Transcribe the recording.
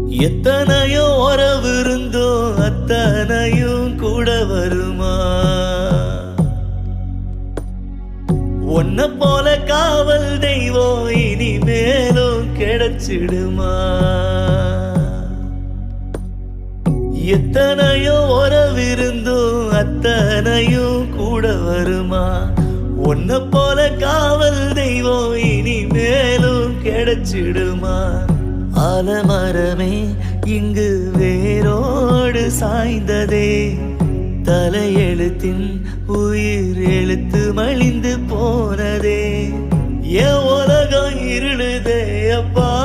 எத்தனையோ உறவு இருந்தோ அத்தனையும் கூட வருமா? உன்ன போல காவல் தெய்வம் இனிமேலும் கிடைச்சிடுமா? எத்தனையோ உறவு இருந்தோ அத்தனையும் கூட வருமா? உன்ன போல காவல் தெய்வம் இனிமேலும் கிடைச்சிடுமா? ஆலமரமே இங்கு வேரோடு சாய்ந்ததே, தலையெழுத்தின் உயிர் எழுத்து மலிந்து போனதே. என் உலகம் இருளுதே அப்பா,